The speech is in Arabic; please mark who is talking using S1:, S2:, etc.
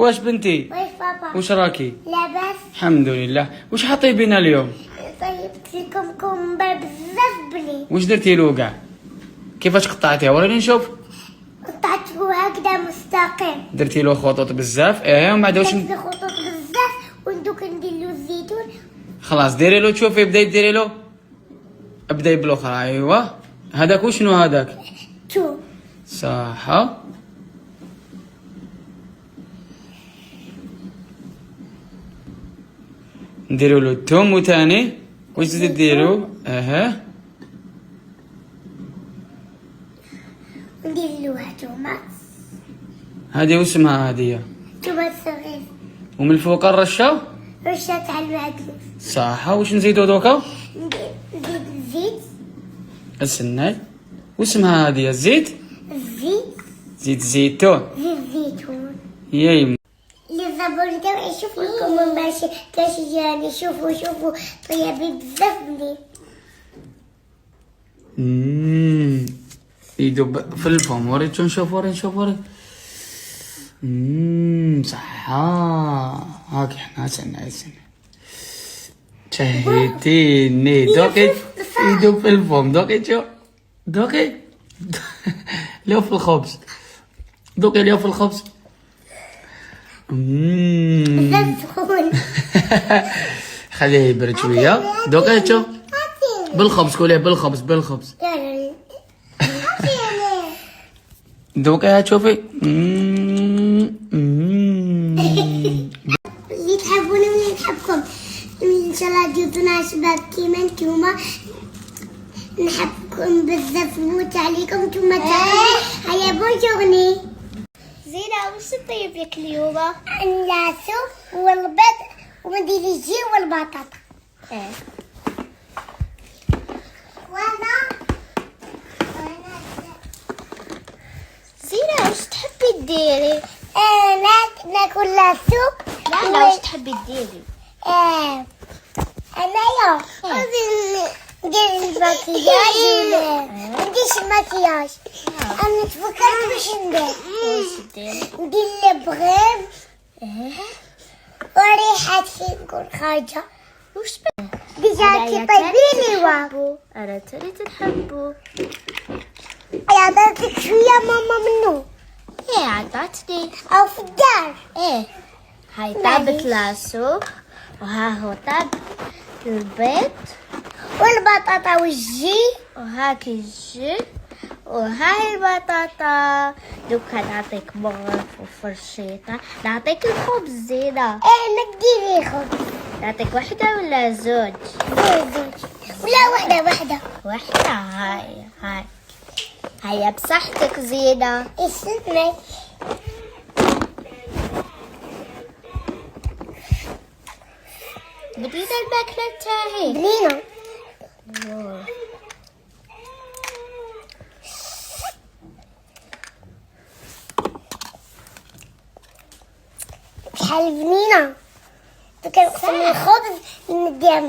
S1: واش بنتي؟
S2: واش بابا؟
S1: واش راكي؟
S2: لاباس؟
S1: الحمد لله. واش حطي بينا اليوم؟
S2: طيبت لكم كمبر بزاف بنين.
S1: واش درتي له كاع؟ كيفاش قطعتيها؟ وريني نشوف.
S2: قطعته هكذا مستقيم.
S1: درتي له خطوط بزاف ومن بعد واش
S2: درت له خطوط بزاف وندوك ندير له الزيتون.
S1: خلاص ديري له. تشوفي بداي ديري له. ابداي بالاخرى. ايوا هذاك وشنو هذاك؟
S2: شوف
S1: صح. نديرو له الثوم وثاني واش تزيد ديرو؟
S2: ندير له تومه.
S1: هذه واسمها هذه.
S2: تومه صغير.
S1: ومن الفوق الرشه
S2: رشه تاع المعدنوس.
S1: صح. واش نزيدو دوكا؟
S2: نزيد الزيت.
S1: استناي. واسمها هذه الزيت؟ زيت الزيتون.
S2: زيت الزيتون.
S1: يا يما.
S2: الزبون تاعي شوف لكم ماشي كاش جاني. شوفوا طيبين بزاف بنين.
S1: يدوب في الفم. وريتو نشوف. وري. صح. هاك حنا سنة شهيتيني. دوكي يدوب في الفم. دوكي شوف. دوكي لو في الخبز. دوكي لو في الخبز.
S2: بزاف سخون.
S1: خليه يبرد شويه. دوكا شوف بالخبز. كليه بالخبز. دوكا تشوفي.
S2: اللي تحبوني واللي نحبكم ان شاء الله تجوزونا شباب كيما نتوما. نحبكم بزاف. نموت عليكم نتوما تعرفوا. هيا بونجورني. زينة وش طيب لك اليوم؟ اللاسو والبيض وندير الجي والبطاطا. وانا زينة وش تحبي تديري؟ ناكل لاسو. لا وش تحبي تديري؟ انايا ندير المكياج ولا نديرش المكياج. انا تفكرت واش ندير. ندير البغيم وريحتي نكون خارجه. وش ديجا كي طيبيني واكو.
S3: انا تريد نحبو.
S2: يا درتك شويه ماما منو.
S3: عطاتني.
S2: او في الدار.
S3: هاي طابت لاسو وها هو طاب البيض
S2: والبطاطا والجي.
S3: وهاك الجي وهاي البطاطا. دوكا نعطيك مغرف وفرشيطة. نعطيك الخبز زينة.
S2: ما تديري خبز.
S3: نعطيك وحدة ولا زوج؟
S2: زوج. ولا وحده.
S3: وحدة. هاي هيا بصحتك زينة.
S2: اسمعي.
S3: بدينا الماكلة تاعي.
S2: بنينة. شحال بنينة. دوكا نقسم الخبز نديها